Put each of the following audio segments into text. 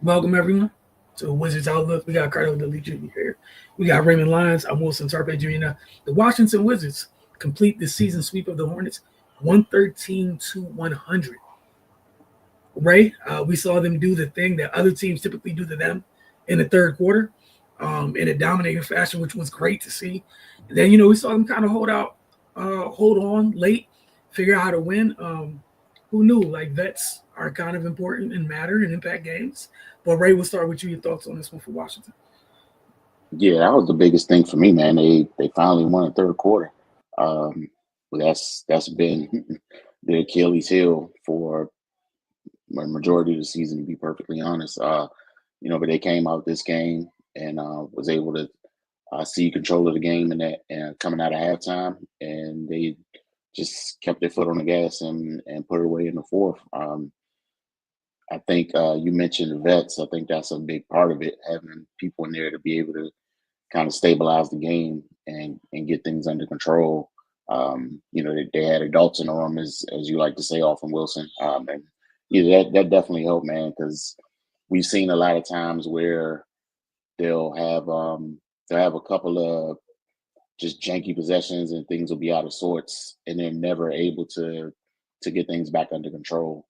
Welcome everyone to Wizards Outlook. We got Cardo Delete Jr. here. We got Raymond Lyons. I'm Wilson Tarpe Jr. Now, the Washington Wizards complete the season sweep of the Hornets 113 to 100. Ray, we saw them do the thing that other teams typically do to them in the third quarter in a dominating fashion, which was great to see. And then, we saw them kind of hold on late, figure out how to win. Who knew? Like, vets are kind of important and matter and impact games. But Ray, we'll start with you. Your thoughts on this one for Washington? Yeah, that was the biggest thing for me, man. They finally won the third quarter. That's been the Achilles heel for a majority of the season, to be perfectly honest. But they came out this game and was able to see control of the game in that and coming out of halftime, and they just kept their foot on the gas and put it away in the fourth. I think you mentioned vets. I think that's a big part of it, having people in there to be able to kind of stabilize the game and get things under control. They had adults in the room, as you like to say, often Wilson. And that definitely helped, man, because we've seen a lot of times where they'll have a couple of just janky possessions and things will be out of sorts, and they're never able to get things back under control.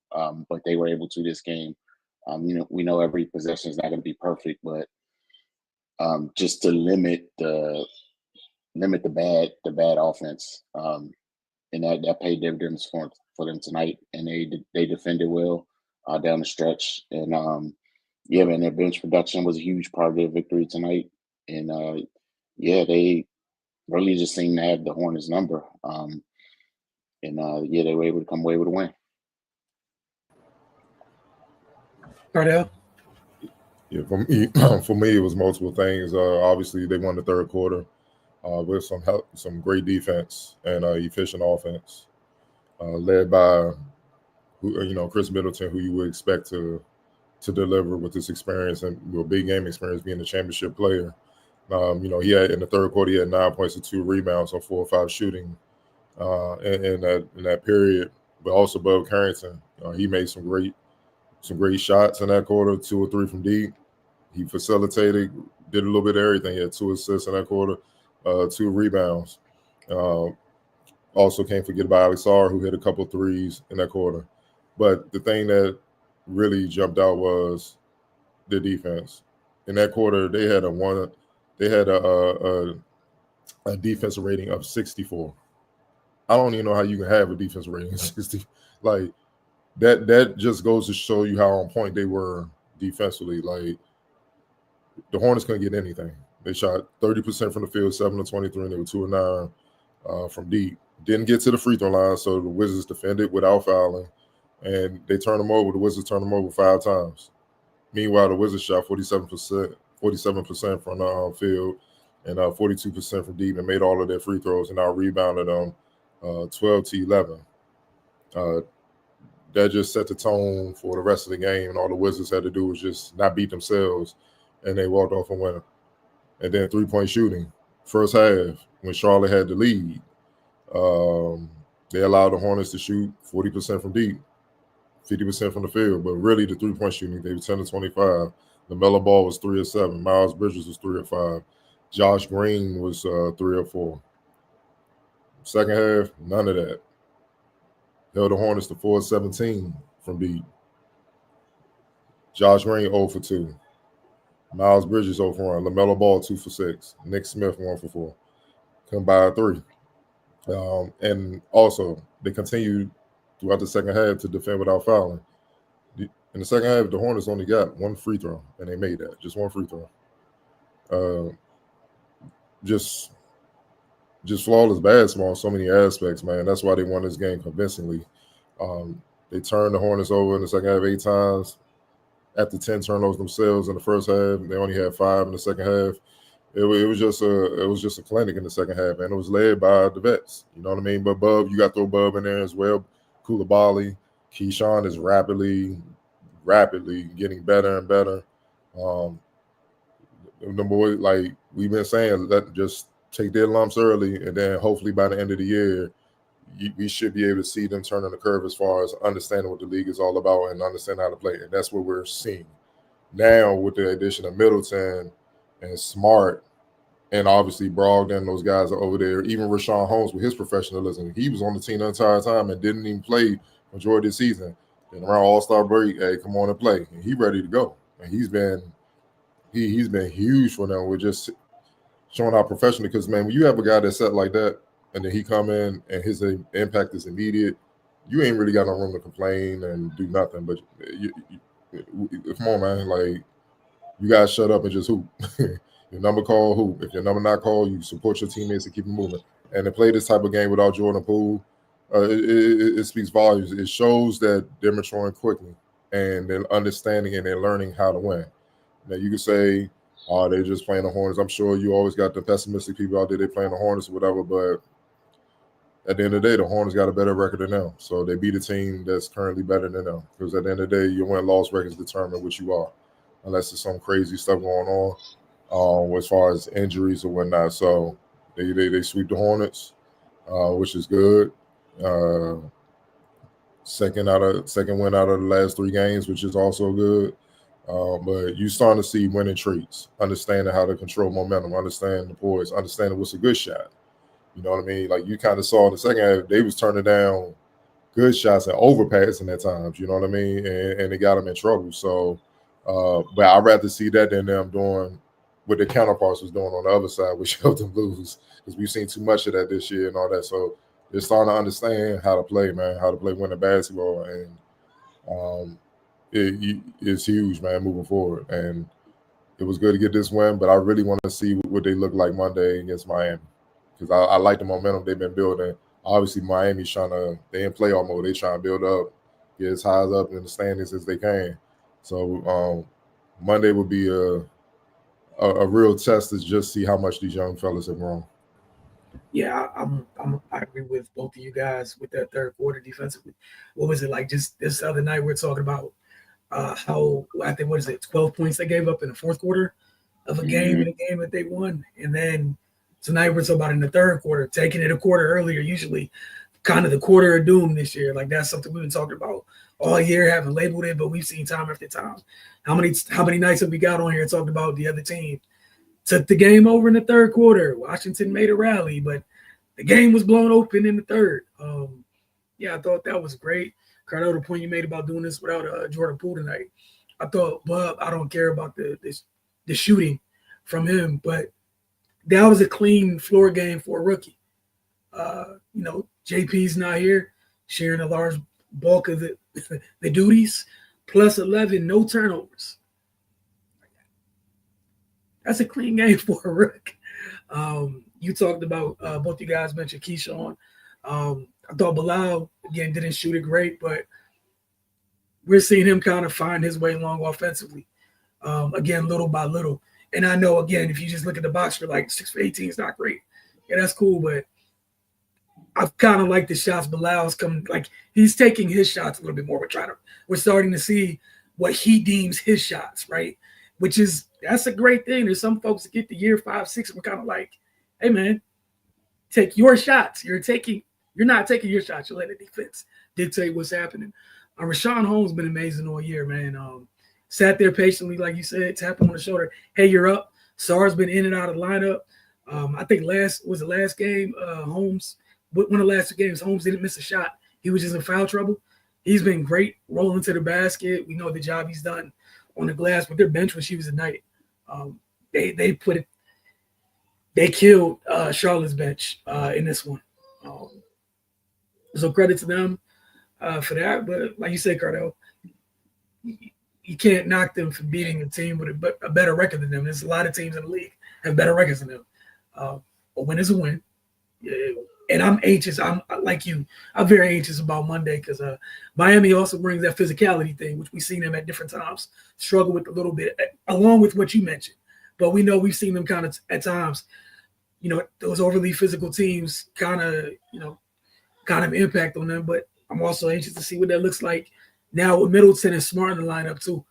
But they were able to this game. We know every possession is not going to be perfect, but just to limit the bad offense, and that paid dividends for them tonight. And they defended well down the stretch, and man, their bench production was a huge part of their victory tonight. And they really just seemed to have the Hornets number. They were able to come away with a win. Cardell? Yeah, for me, it was multiple things. Obviously, they won the third quarter with some great defense and efficient offense, led by Chris Middleton, who you would expect to deliver with this experience and big game experience, being a championship player. He had in the third quarter, he had 9 points and 2 rebounds on 4 or 5 shooting in that period. But also Bud Carrington, he made some great shots in that quarter, 2 or 3 from deep. He facilitated, did a little bit of everything. He had 2 assists in that quarter, 2 rebounds. Also can't forget about Alex Sarr, who hit a couple threes in that quarter. But the thing that really jumped out was the defense. In that quarter, they had a defensive rating of 64. I don't even know how you can have a defensive rating of 60. Like that just goes to show you how on point they were defensively. Like the Hornets couldn't get anything. They shot 30% from the field, 7 of 23, and they were 2 of 9 from deep. Didn't get to the free throw line, so the Wizards defended without fouling, and they turned them over. The Wizards turned them over 5 times. Meanwhile, the Wizards shot 47% from the field and 42% from deep, and made all of their free throws, and now rebounded them 12 to 11. That just set the tone for the rest of the game, and all the Wizards had to do was just not beat themselves, and they walked off a winner. And then 3-point shooting, first half, when Charlotte had the lead, they allowed the Hornets to shoot 40% from deep, 50% from the field. But really, the 3-point shooting, they were 10 of 25. LaMelo Ball was 3 of 7. Miles Bridges was 3 of 5. Josh Green was 3 of 4. Second half, none of that. Held the Hornets to 4 of 17 from deep. Josh Green 0 for 2. Miles Bridges 0 for 1. LaMelo Ball 2 for 6. Nick Smith 1 for 4. Combined 3. And also, they continued throughout the second half to defend without fouling. In the second half, the Hornets only got 1 free throw, and they made that. Just 1 free throw. Just flawless basketball in so many aspects, man. That's why they won this game convincingly. They turned the Hornets over in the second half 8 times. After 10 turnovers themselves in the first half, they only had 5 in the second half. It was just a clinic in the second half, and it was led by the vets. You know what I mean? But Bub, you got to throw Bub in there as well. Koulibaly, Keyshawn is rapidly getting better and better. The boy, like we've been saying, just take their lumps early, and then hopefully by the end of the year, we should be able to see them turning the curve as far as understanding what the league is all about and understand how to play. And that's what we're seeing. Now with the addition of Middleton and Smart, and obviously Brogdon, those guys are over there. Even Rashawn Holmes with his professionalism, he was on the team the entire time and didn't even play majority of the season. Then around All-Star break, hey, come on and play, and he ready to go. And he's been huge for them. We're just showing how professional. Because man, when you have a guy that's set like that, and then he come in and his impact is immediate, you ain't really got no room to complain and do nothing. But come on, man, like you guys shut up and just hoop. Your number call, hoop. If your number not called, you support your teammates and keep it moving. And to play this type of game without Jordan Poole, it speaks volumes. It shows that they're maturing quickly and they're understanding and they're learning how to win. Now you can say, "Oh, they're just playing the Hornets." I'm sure you always got the pessimistic people out there. They're playing the Hornets or whatever, but at the end of the day, the Hornets got a better record than them. So they beat a team that's currently better than them. Because at the end of the day, your win-loss records determine what you are, unless there's some crazy stuff going on as far as injuries or whatnot. So they sweep the Hornets, which is good. Second win out of the last 3 games, which is also good. But you starting to see winning traits, understanding how to control momentum, understanding the poise, understanding what's a good shot. You know what I mean? Like you kind of saw in the second half, they was turning down good shots and overpassing at times. You know what I mean? And it got them in trouble. So, but I'd rather see that than them doing what their counterparts was doing on the other side, which helped them lose, because we've seen too much of that this year and all that. So they're starting to understand how to play, man, how to play winning basketball, and it's huge, man, moving forward. And it was good to get this win, but I really want to see what they look like Monday against Miami, because I like the momentum they've been building. Obviously, Miami's they in playoff mode. They trying to build up, get as high up in the standings as they can. So Monday would be a real test to just see how much these young fellas have grown. Yeah, I agree with both of you guys with that third quarter defensively. What was it like just this other night? We're talking about how I think, what is it, 12 points they gave up in the fourth quarter of a game, in a game that they won. And then tonight we're talking about in the third quarter, taking it a quarter earlier, usually kind of the quarter of doom this year. Like that's something we've been talking about all year, haven't labeled it, but we've seen time after time. How many nights have we got on here talking about the other team took the game over in the third quarter? Washington made a rally, but the game was blown open in the third. Yeah, I thought that was great. Cardo, the point you made about doing this without Jordan Poole tonight, I thought, Bub, I don't care about the shooting from him, but that was a clean floor game for a rookie. JP's not here, sharing a large bulk of the duties, plus 11, no turnovers. That's a clean game for a rook. You talked about, both you guys mentioned Keyshawn. I thought Bilal, again, didn't shoot it great, but we're seeing him kind of find his way along offensively, again, little by little. And I know, again, if you just look at the box, you're like 6 for 18 is not great. Yeah, that's cool, but I've kind of like the shots Bilal's coming. Like he's taking his shots a little bit more. We're starting to see what he deems his shots, right? That's a great thing. There's some folks that get to year 5, 6, and we're kind of like, hey man, take your shots. You're not taking your shots. You're letting the defense dictate what's happening. Rashawn Holmes been amazing all year, man. Sat there patiently, like you said, tapped him on the shoulder. Hey, you're up. Sarr's been in and out of the lineup. I think last game, Holmes, one of the last 2 games, Holmes didn't miss a shot. He was just in foul trouble. He's been great rolling to the basket. We know the job he's done on the glass, but their bench was huge tonight. They killed Charlotte's bench in this one. So credit to them for that. But like you said, Cardell, you can't knock them for beating a team with a better record than them. There's a lot of teams in the league have better records than them. A win is a win. And I'm anxious. I'm like you. I'm very anxious about Monday because Miami also brings that physicality thing, which we've seen them at different times struggle with a little bit, along with what you mentioned. But we know we've seen them kind of at times, those overly physical teams kind of impact on them. But I'm also anxious to see what that looks like now with Middleton and Smart in the lineup too.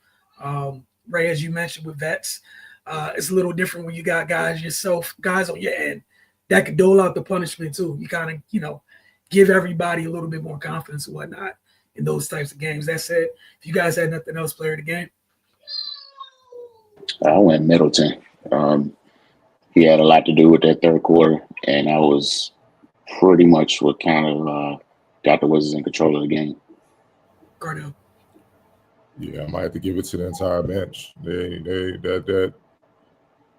Ray, as you mentioned with vets, it's a little different when you got guys on your end that could dole out the punishment too. You kind of, give everybody a little bit more confidence and whatnot in those types of games. That said, if you guys had nothing else, player of the game. I went Middleton. He had a lot to do with that third quarter, and that was pretty much what kind of got the Wizards in control of the game. Cardell. Yeah, I might have to give it to the entire bench. They that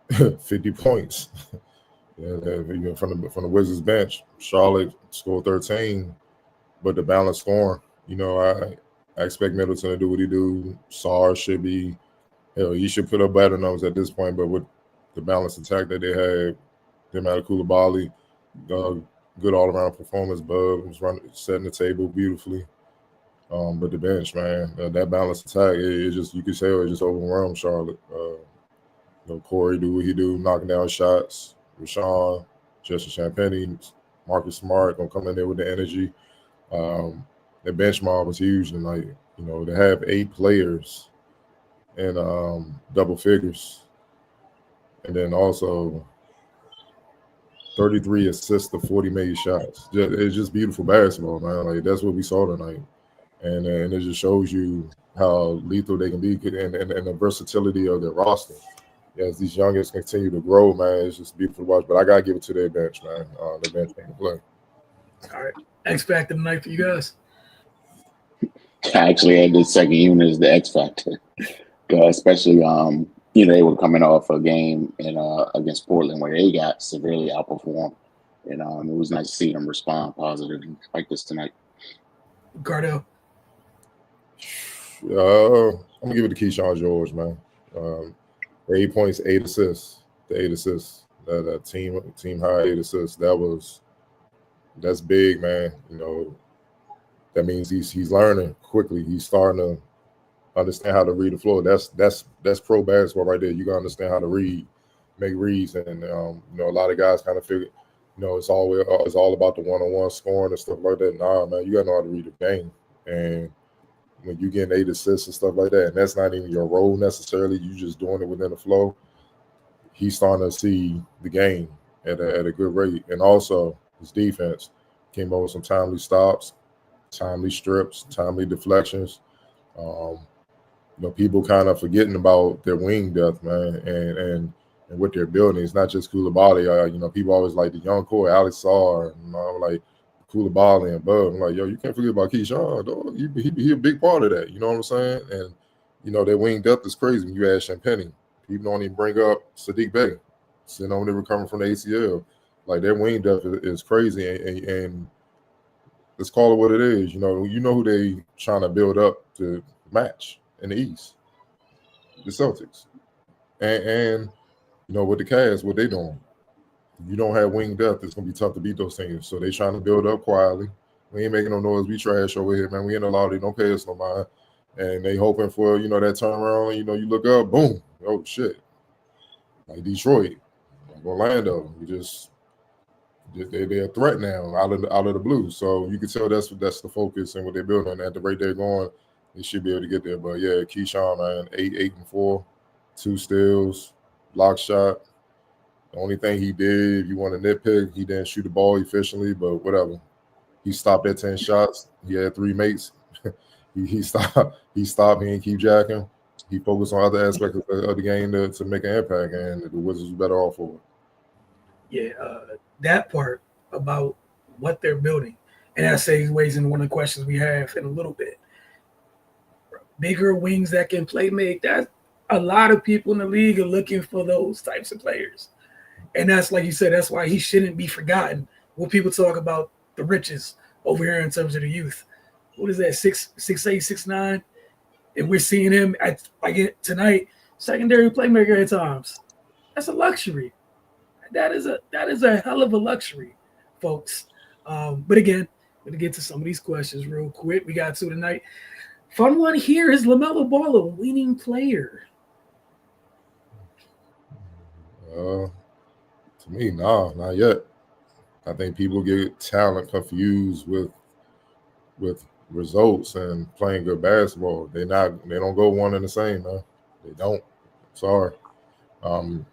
50 points. Yeah, from the Wizards bench, Charlotte scored 13, but the balance scoring. I expect Middleton to do what he do. Sarr should be, he should put up better numbers at this point. But with the balanced attack that they had, them out of Koulibaly, good all around performance. Bub was setting the table beautifully. But the bench, man, that balanced attack, it just, you could say it just overwhelmed Charlotte. Corey do what he do, knocking down shots. Rashawn, Justin Champagne, Marcus Smart gonna come in there with the energy. The benchmark was huge tonight. To have 8 players in double figures, and then also 33 assists to 40 made shots. It's just beautiful basketball, man. Like, that's what we saw tonight, and it just shows you how lethal they can be, and the versatility of their roster. As these youngest continue to grow, man, it's just beautiful to watch. But I gotta give it to their bench, man. The bench can play. All right, X factor tonight for you guys. I actually had the second unit as the X factor, especially they were coming off a game against Portland where they got severely outperformed, and it was nice to see them respond positively like this tonight. Cardell. I'm gonna give it to Keyshawn George, man. 8 points, 8 assists. The 8 assists. That team high 8 assists. That's big, man. That means he's learning quickly. He's starting to understand how to read the floor. That's pro basketball right there. You gotta understand how to make reads, and a lot of guys kind of figure, it's all about the one-on-one scoring and stuff like that. Nah, man, you gotta know how to read the game. And when you get 8 assists and stuff like that, and that's not even your role necessarily, you just doing it within the flow. He's starting to see the game at a good rate, and also his defense came over some timely stops, timely strips, timely deflections. People kind of forgetting about their wing depth, man, and what they're building. It's not just Koulibaly. People always like the young core, Alex Sarr, like Koulibaly and Bub. I'm like, yo, you can't forget about Keyshawn, dog. He a big part of that. You know what I'm saying? And their wing depth is crazy. When you add Champagne, people don't even bring up Sadiq Bey, sitting on there recovering from the ACL. Like, their wing depth is crazy, and let's call it what it is. You know who they trying to build up to match in the East, the Celtics, and with the Cavs, what they doing. If you don't have wing depth, it's gonna be tough to beat those teams. So they trying to build up quietly. We ain't making no noise. We trash over here, man. We in the lobby. Don't pay us no mind. And they hoping for that turnaround. You look up, boom, oh shit, like Detroit, like Orlando. They're a threat now out of the blue. So you can tell that's the focus and what they're building. At the rate they're going, they should be able to get there. But yeah, Keyshawn, man, 8 and 4, 2 steals, block shot. The only thing he did, if you want to nitpick, he didn't shoot the ball efficiently, but whatever. He stopped at 10 shots. He had 3 mates. he stopped. He didn't keep jacking. He focused on other aspects of the game to make an impact, and the Wizards were better off for it. Yeah, that part about what they're building, and that segues into one of the questions we have in a little bit. Bigger wings that can play make. That a lot of people in the league are looking for those types of players. And that's, like you said, that's why he shouldn't be forgotten. When people talk about the riches over here in terms of the youth, what is that, 6'8", 6'9", and we're seeing him at tonight, secondary playmaker at times. That's a luxury. That is a hell of a luxury, folks. But again, we're gonna get to some of these questions real quick. We got 2 tonight. Fun one here is LaMelo Ball a winning player? To me, no, not yet. I think people get talent confused with results and playing good basketball. They don't go one and the same, man. They don't. Sorry. Kind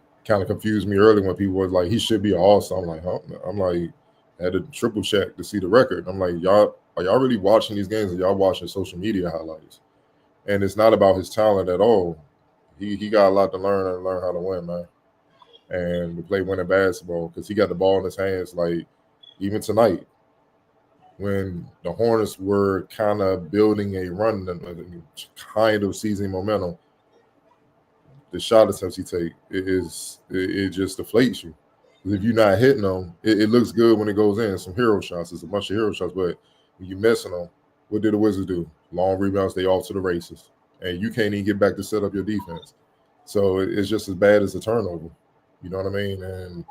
of confused me early when people was like, he should be an all-star. I'm like, huh? I'm like, I had to triple check to see the record. I'm like, are y'all really watching these games, or y'all watching social media highlights? And it's not about his talent at all. he got a lot to learn and learn how to win, man, and to play winning basketball because he got the ball in his hands. Like even tonight, when the Hornets were kind of building a run, kind of seizing momentum, the shot attempts he take it just deflates you. If you're not hitting them, it looks good when it goes in. Some hero shots, it's a bunch of hero shots, but when you're missing them, what did the Wizards do? Long rebounds, they off to the races, and you can't even get back to set up your defense. So it's just as bad as a turnover. You know what I mean? And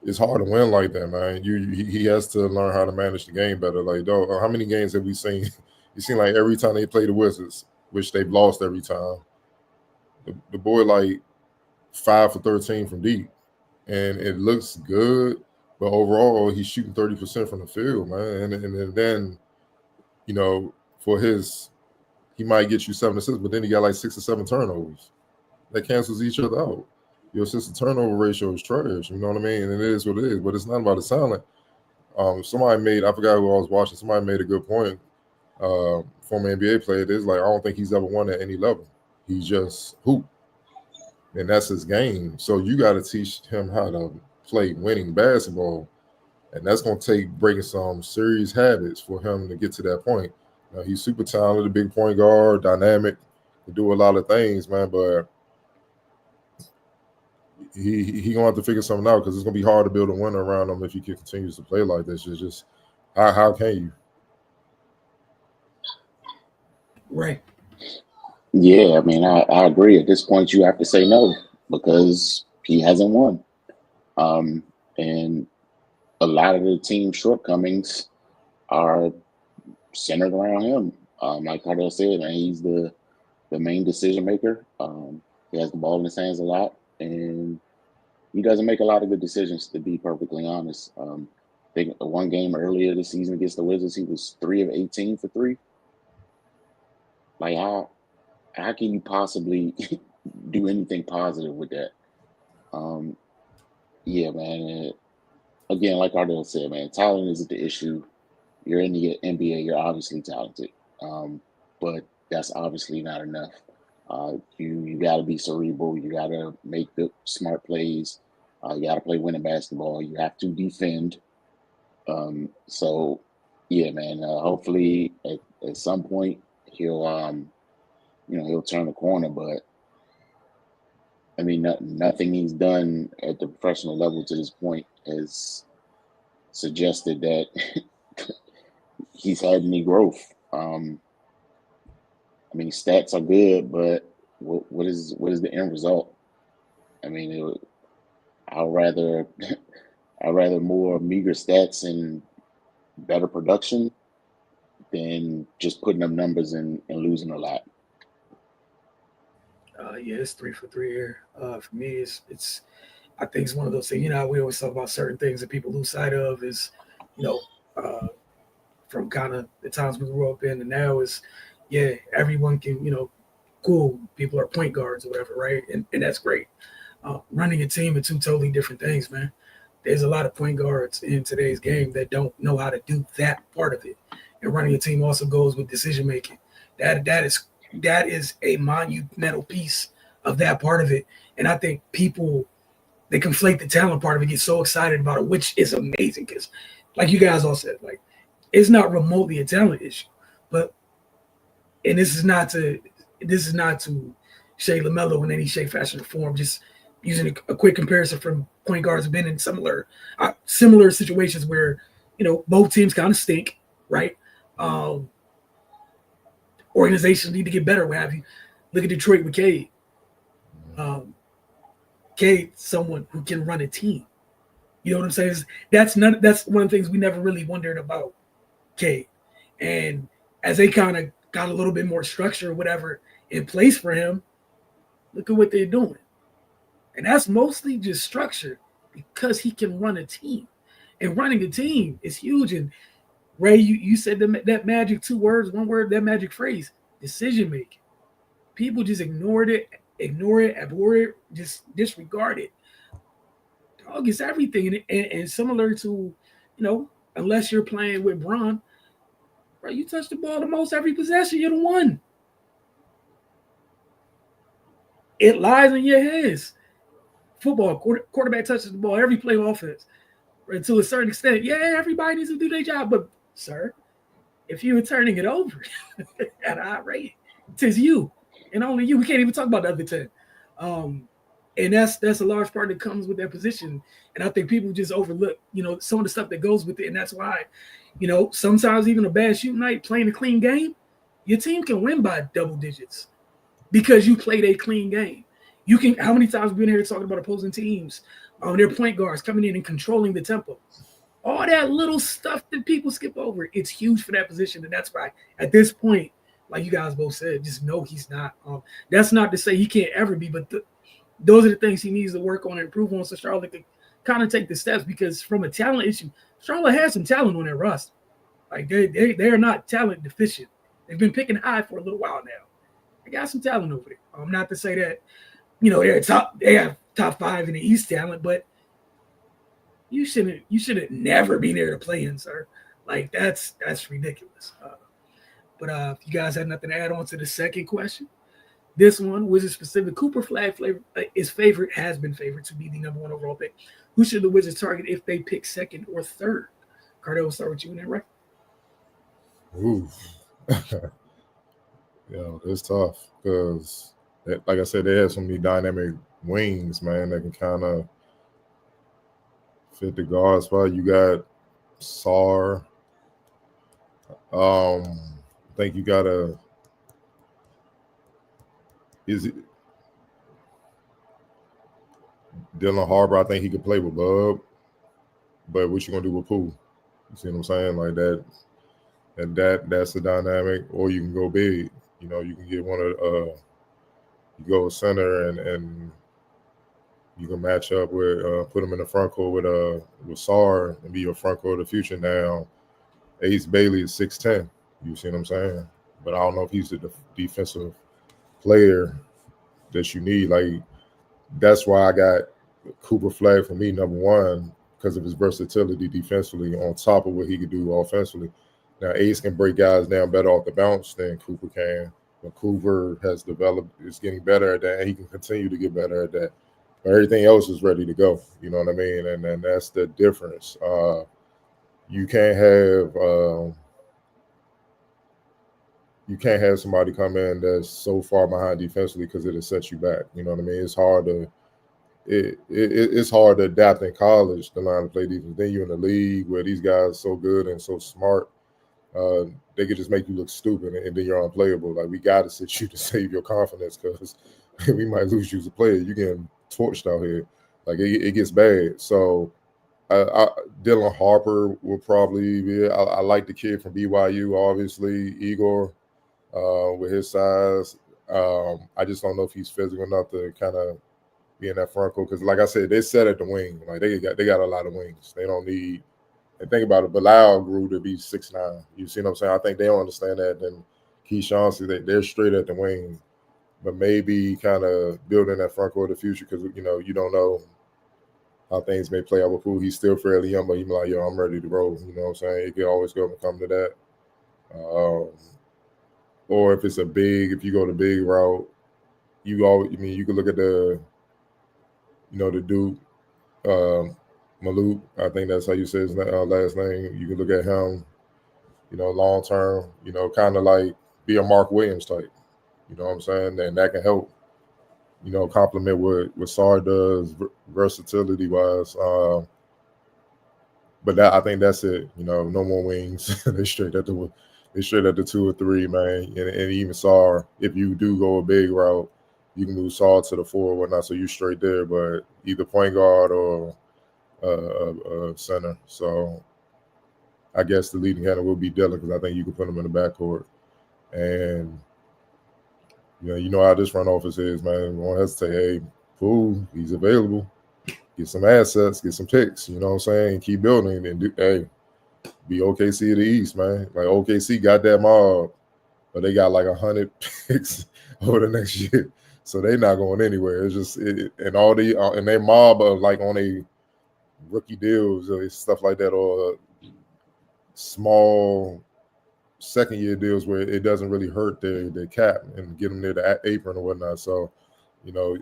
it's hard to win like that, man. He has to learn how to manage the game better. Like, dog, how many games have we seen? It seems like every time they play the Wizards, which they've lost every time, the boy like 5 for 13 from deep, and it looks good. But overall, he's shooting 30% from the field, man. And then for his, he might get you 7 assists, but then he got like 6 or 7 turnovers. That cancels each other out. Your assist to turnover ratio is trash. You know what I mean? And it is what it is. But it's not about the talent. Somebody made, I forgot who I was watching. Somebody made a good point. Former NBA player. It's like I don't think he's ever won at any level. He's just hoop, and that's his game. So you got to teach him how to play winning basketball, and that's going to take breaking some serious habits for him to get to that point. He's super talented, big point guard, dynamic, can do a lot of things, man. But he gonna have to figure something out because it's gonna be hard to build a winner around him if he continues to play like this. It's just how can you? Right. Yeah, I mean, I agree. At this point, you have to say no because he hasn't won. And a lot of the team's shortcomings are centered around him. Like Cardell said, and he's the main decision maker. He has the ball in his hands a lot, and he doesn't make a lot of good decisions, to be perfectly honest. I think one game earlier this season against the Wizards, he was 3 of 18 for three. Like how can you possibly do anything positive with that? Yeah, man. Again, like Ardell said, man, talent isn't the issue. You're in the NBA, you're obviously talented, but that's obviously not enough. You got to be cerebral. You got to make the smart plays. You got to play winning basketball. You have to defend. So, yeah, man. Hopefully, at some point, he'll turn the corner. But I mean, nothing he's done at the professional level to this point has suggested that he's had any growth. I mean, stats are good, but what is the end result? I mean, I'd rather I'd rather more meager stats and better production than just putting up numbers and losing a lot. Yeah, it's 3 for 3 here. For me, it's I think it's one of those things. We always talk about certain things that people lose sight of. Is you know, uh, from kind of the times we grew up in, and now is yeah, everyone can cool. People are point guards or whatever, right? And that's great. Running a team are two totally different things, man. There's a lot of point guards in today's game that don't know how to do that part of it. And running a team also goes with decision making. That is a monumental piece of that part of it. And I think people they conflate the talent part of it, get so excited about it, which is amazing because, like you guys all said, like it's not remotely a talent issue. But and this is not to Shea LaMelo in any shape, fashion, or form. Just using a quick comparison from point guards have been in similar situations where both teams kind of stink, right? Um, Organizations need to get better. What have you? Look at Detroit with Cade. Um, Cade, someone who can run a team. You know what I'm saying? That's one of the things we never really wondered about Cade. And as they kind of got a little bit more structure or whatever in place for him, look at what they're doing. And that's mostly just structure because he can run a team. And running a team is huge. And Ray, you said that magic 2 words, 1 word, that magic phrase, decision making. People just ignore it, abhor it, just disregard it. Dog is everything. And similar to, unless you're playing with Bron, bro, you touch the ball the most every possession, you're the one. It lies in your hands. Football, quarterback touches the ball every play of offense. And to a certain extent, yeah, everybody needs to do their job. But, sir, if you're turning it over at a high rate, tis you and only you. We can't even talk about the other 10. Um, and that's a large part that comes with that position. And I think people just overlook, some of the stuff that goes with it. And that's why, sometimes even a bad shooting night, playing a clean game, your team can win by double digits because you played a clean game. You can. How many times we've been here talking about opposing teams, their point guards coming in and controlling the tempo, all that little stuff that people skip over. It's huge for that position, and that's why at this point, like you guys both said, just know he's not. That's not to say he can't ever be, but those are the things he needs to work on and improve on, so Charlotte can kind of take the steps. Because from a talent issue, Charlotte has some talent on their roster. Like they are not talent deficient. They've been picking high for a little while now. They got some talent over there. Not to say that they have top 5 in the East talent, but you shouldn't never be there to play in, sir. Like that's ridiculous. But if you guys had nothing to add on to the second question, this one Wizards specific. Cooper Flag has been favored to be the number 1 overall pick. Who should the Wizards target if they pick second or third? Cardell, we'll start with you in that, right? Ooh. It's tough because, like I said, they have so many dynamic wings, man, that can kind of fit the guard spot. You got Sar. I think you got is it Dylan Harbor? I think he could play with Bub, but what you gonna do with Poole? You see what I'm saying? Like that, and that's the dynamic. Or you can go big. You can get one of you go center and you can match up with put him in the front court with Sar and be your front court of the future. Now, Ace Bailey is 6'10". You see what I'm saying? But I don't know if he's the defensive player that you need. Like that's why I got Cooper Flag for me number 1 because of his versatility defensively on top of what he could do offensively. Now Ace can break guys down better off the bounce than Cooper can. But Cooper has developed, is getting better at that, and he can continue to get better at that. But everything else is ready to go. You know what I mean? And that's the difference. You can't have somebody come in that's so far behind defensively because it'll set you back. You know what I mean? It's hard to adapt in college to learn to play defense. Then you're in the league where these guys are so good and so smart. They could just make you look stupid and then you're unplayable. Like we got to sit you to save your confidence because we might lose you as a player. You're getting torched out here. Like it gets bad. So Dylan Harper will probably be. I like the kid from BYU, obviously, Igor, with his size. I just don't know if he's physical enough to kind of be in that front court because, like I said, they set at the wing. Like they got a lot of wings. They don't need. And think about it, Bilal grew to be 6'9". You see what I'm saying? I think they don't understand that. Then Keyshawn said they're straight at the wing, but maybe kind of building that front court of the future because you don't know how things may play out with Poole. He's still fairly young, but he's like, yo, I'm ready to roll. You know what I'm saying? It could always come to that. Or if it's if you go the big route, you could look at the Duke. Maluk, I think that's how you say his last name. You can look at him, long term, kind of like be a Mark Williams type. You know what I'm saying? And that can help, complement what Sar does versatility wise. But I think that's it. No more wings. They straight at the 2 or 3, man. And even Sar, if you do go a big route, you can move Sar to the 4 or whatnot. So you straight there, but either point guard or center. So I guess the leading candidate will be Dillon because I think you can put him in the backcourt. And you know how this front office is, man. We won't hesitate. Hey, Poole, he's available. Get some assets, get some picks. You know what I'm saying? Keep building and be OKC of the East, man. Like OKC got that mob, but they got like 100 picks over the next year, so they're not going anywhere. It's just and all and they mob of like on a rookie deals or stuff like that, or small second year deals where it doesn't really hurt their cap and get them near the apron or whatnot. So you know,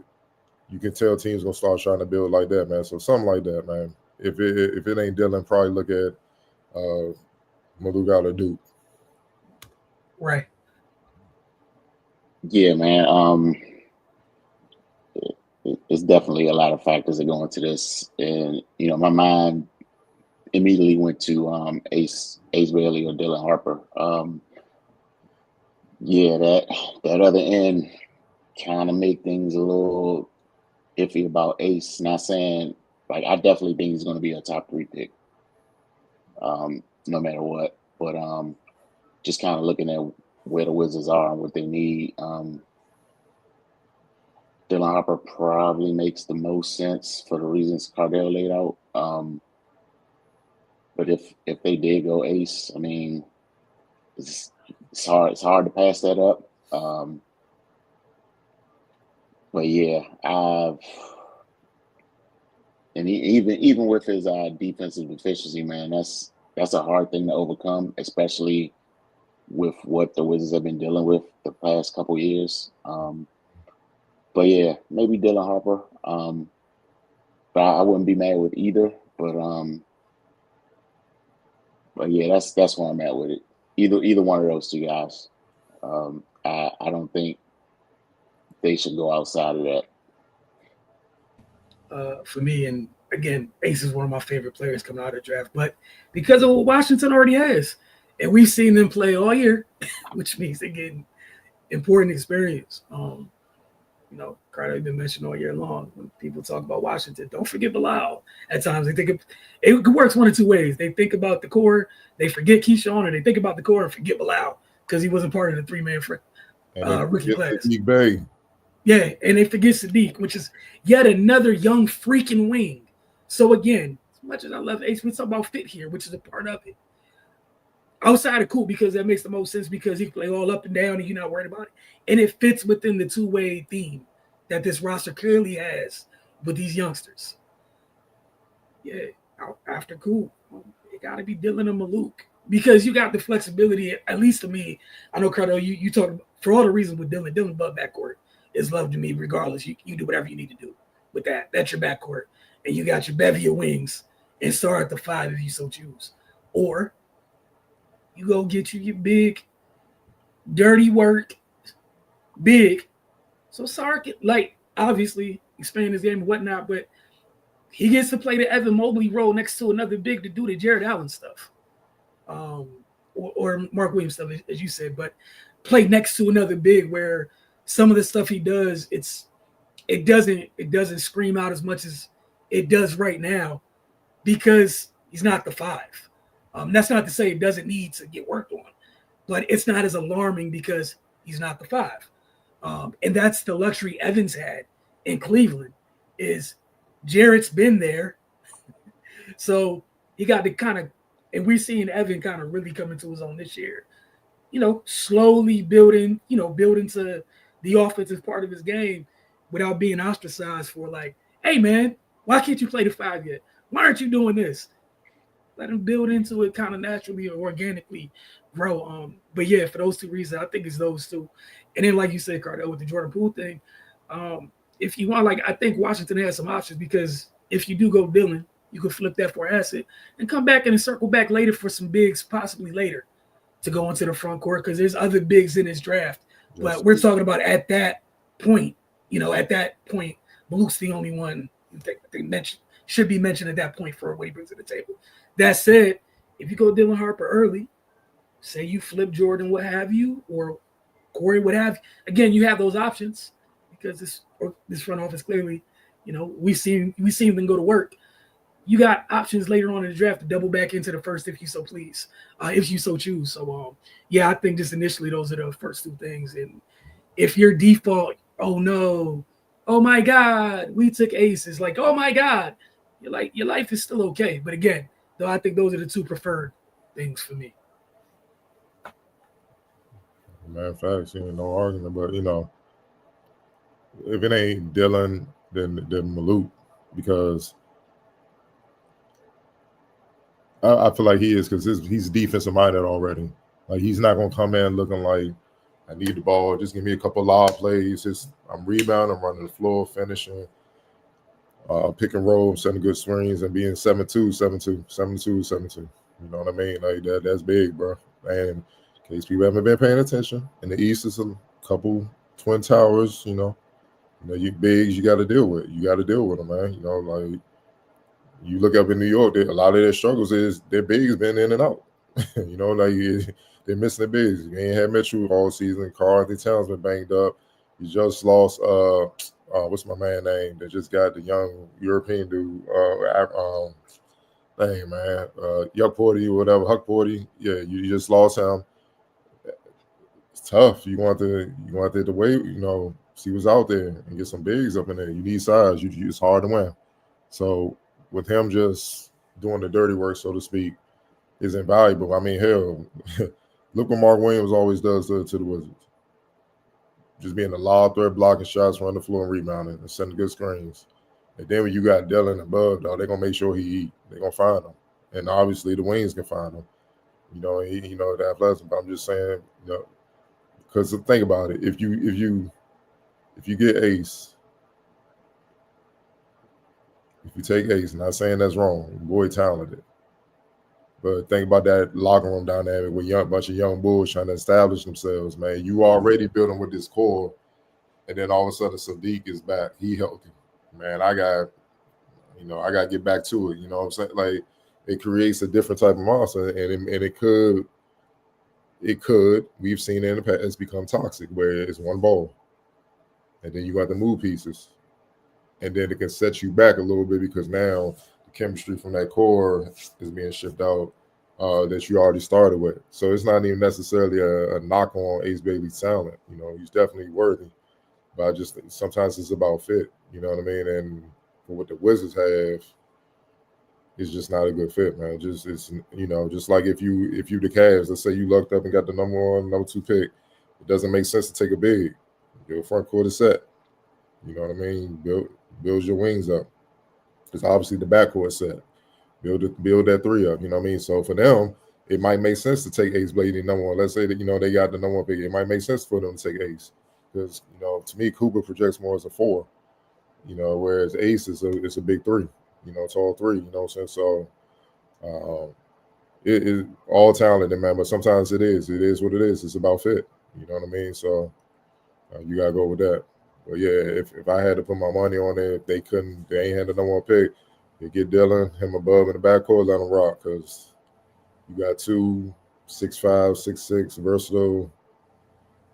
you can tell teams gonna start trying to build like that, man. So something like that, man. If it ain't Dylan, probably look at Maluk out of Duke. Right. Yeah, man. It's definitely a lot of factors that go into this, and my mind immediately went to Ace Bailey or Dylan Harper. Yeah, that other end kind of make things a little iffy about Ace. Not saying I definitely think he's going to be a top 3 pick, no matter what. But just kind of looking at where the Wizards are and what they need. Dylan Harper probably makes the most sense for the reasons Cardell laid out. But if they did go Ace, I mean, it's hard to pass that up. But yeah, even with his defensive efficiency, man, that's a hard thing to overcome, especially with what the Wizards have been dealing with the past couple years. But yeah, maybe Dylan Harper. But I wouldn't be mad with either. But yeah, that's where I'm at with it. Either one of those 2 guys. I don't think they should go outside of that. For me, and again, Ace is one of my favorite players coming out of the draft, but because of what Washington already has, and we've seen them play all year, which means they're getting important experience. Carter been mentioned all year long when people talk about Washington. Don't forget Bilal. At times, they think it works one of 2 ways. They think about the core, they forget Keyshawn, or they think about the core and forget Bilal because he wasn't part of the 3-man rookie class. Yeah, and they forget Sadiq, which is yet another young freaking wing. So again, as much as I love Ace, we talk about fit here, which is a part of it. Outside of cool, because that makes the most sense because he can play all up and down and you're not worried about it. And it fits within the 2-way theme that this roster clearly has with these youngsters. Yeah, after cool, it got to be Dylan and Maluk because you got the flexibility, at least to me. I know, Cardo, you talk about, for all the reasons with Dylan above backcourt is love to me regardless. You do whatever you need to do with that. That's your backcourt. And you got your bevy of wings and start at the 5 if you so choose. Or you go get you your big, dirty work, big. So Sark, obviously expand his game and whatnot, but he gets to play the Evan Mobley role next to another big to do the Jared Allen stuff. Or Mark Williams stuff, as you said, but play next to another big where some of the stuff he does, it doesn't scream out as much as it does right now because he's not the 5. That's not to say it doesn't need to get worked on, but it's not as alarming because he's not the 5. And that's the luxury Evans had in Cleveland is Jarrett's been there. So he got to kind of, and we're seeing Evan kind of really come into his own this year, slowly building to the offensive part of his game without being ostracized for hey man, why can't you play the 5 yet? Why aren't you doing this? Let him build into it kind of naturally or organically grow. But yeah, for those 2 reasons, I think it's those 2. And then, like you said, Cardell, with the Jordan Poole thing, if you want, I think Washington has some options because if you do go Dylan, you could flip that for an asset and come back and circle back later for some bigs, possibly later, to go into the front court because there's other bigs in this draft. Yes. But we're talking about at that point, Maluk's the only one should be mentioned at that point for what he brings to the table. That said, if you go Dylan Harper early, say you flip Jordan, what have you, or Corey, what have you, again, you have those options because this front office clearly, we've seen them go to work. You got options later on in the draft to double back into the first if you so please, if you so choose. So, yeah, I think just initially those are the first 2 things. And if your default, oh no, oh my God, we took aces, oh my God, your life is still okay. But again, though, I think those are the 2 preferred things for me. Man, facts, no argument. But if it ain't Dylan, then Maluk, because I feel like he is because he's defensive minded already. He's not gonna come in looking like I need the ball. Just give me a couple of lob plays. I'm rebounding, I'm running the floor, finishing, pick and roll, setting good screens, and being 7-2, 7-2, 7-2, 7-2. You know what I mean? Like that's big, bro. And in case people haven't been paying attention, in the East is a couple twin towers. You bigs you got to deal with. You got to deal with them, man. Like you look up in New York, a lot of their struggles is their bigs been in and out. Like they're missing the bigs. You ain't had Mitchell all season. Karl Anthony Towns been banged up. You just lost what's my man name that just got the young European dude? Dang man, Yuck Porty or whatever, Huck Porty. Yeah, you just lost him. It's tough. You want to wait. See what's out there and get some bigs up in there. You need size. It's hard to win. So with him just doing the dirty work, so to speak, is invaluable. I mean, hell, look what Mark Williams always does to the Wizards. Just being a lob threat, blocking shots, running the floor and rebounding and sending good screens. And then when you got Dylan above, though, they're going to make sure he eat. They're going to find him. And obviously the wings can find him. The athleticism. But I'm just saying, because think about it. If you get Ace, if you take Ace, not saying that's wrong, boy talented. But think about that locker room dynamic with a bunch of young bulls trying to establish themselves, man. You already building with this core, and then all of a sudden Sadiq is back. He healthy. Man, I got to get back to it. You know what I'm saying? Like, it creates a different type of monster, and it could, we've seen it in the past, become toxic, where it's one ball, and then you got the move pieces, and then it can set you back a little bit because now the chemistry from that core is being shipped out that you already started with. So it's not even necessarily a knock on Ace Bailey's talent. He's definitely worthy, but I just think sometimes it's about fit. You know what I mean? And for what the Wizards have, it's just not a good fit, man. Just like if you the Cavs, let's say you lucked up and got the number 1, number 2 pick, it doesn't make sense to take a big. Your front court is set. You know what I mean? Build your wings up. Because obviously the backcourt is set. Build that 3 up. You know what I mean? So for them, it might make sense to take Ace Blady number 1. Let's say that they got the number 1 pick. It might make sense for them to take Ace. Because to me, Cooper projects more as a 4. Whereas Ace is a big 3. It's all 3. You know what I'm saying? So it is all talented, man. But sometimes it is what it is. It's about fit. You know what I mean? So you gotta go with that. But yeah, if I had to put my money on it, if they ain't had the number 1 pick, you get Dylan, him above in the backcourt, let him rock, because you got 2 6'5", 6'6" versatile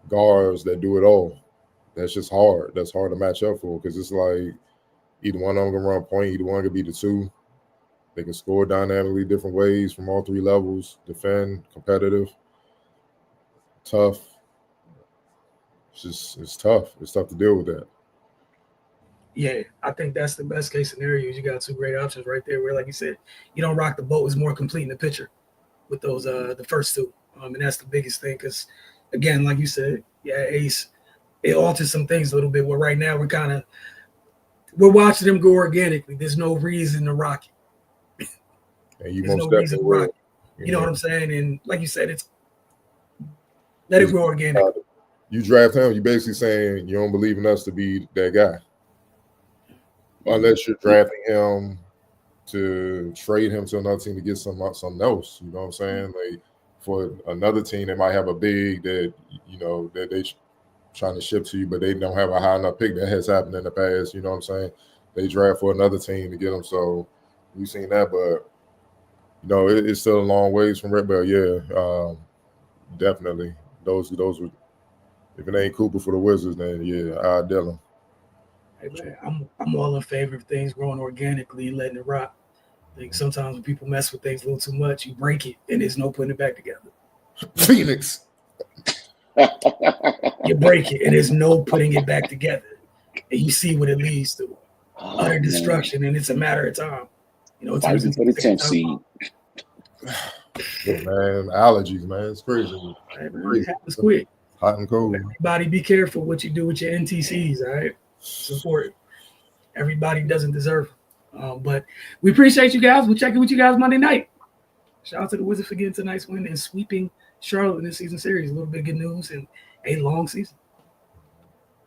guards that do it all. That's just hard. That's hard to match up for, because it's like either one of them can run point, either one could be the 2. They can score dynamically different ways from all 3 levels, defend, competitive, tough. It's tough. It's tough to deal with that. Yeah, I think that's the best case scenario. You got 2 great options right there where, like you said, you don't rock the boat. It's more complete in the picture with those the first 2. And that's the biggest thing because, again, like you said, yeah, Ace, it alters some things a little bit. Where right now we're watching them go organically. There's no reason to rock it. And you There's most no reason to rock it. You know what I'm saying? And like you said, let it grow organic. You draft him, you basically saying you don't believe in us to be that guy. Unless you're drafting him to trade him to another team to get something else. You know what I'm saying? Like for another team, they might have a big that that they trying to ship to you, but they don't have a high enough pick. That has happened in the past. You know what I'm saying? They draft for another team to get them. So we've seen that, but it's still a long ways from Red Bell. Yeah, definitely. Those would. If it ain't Cooper for the Wizards, then yeah, Dylan. Hey man, I'm all in favor of things growing organically and letting it rock. I think sometimes when people mess with things a little too much, you break it and there's no putting it back together. Phoenix. You break it and there's no putting it back together. And you see what it leads to. Utter destruction, and it's a matter of time. It's fighting for the 10th seed. Yeah, man, allergies, man. It's crazy. Hey, man, it happens quick. Hot and cold. Everybody be careful what you do with your NTCs, all right? Support. Everybody doesn't deserve it. But we appreciate you guys. We'll check in with you guys Monday night. Shout out to the Wizards for getting tonight's win and sweeping Charlotte in this season series. A little bit of good news and a long season.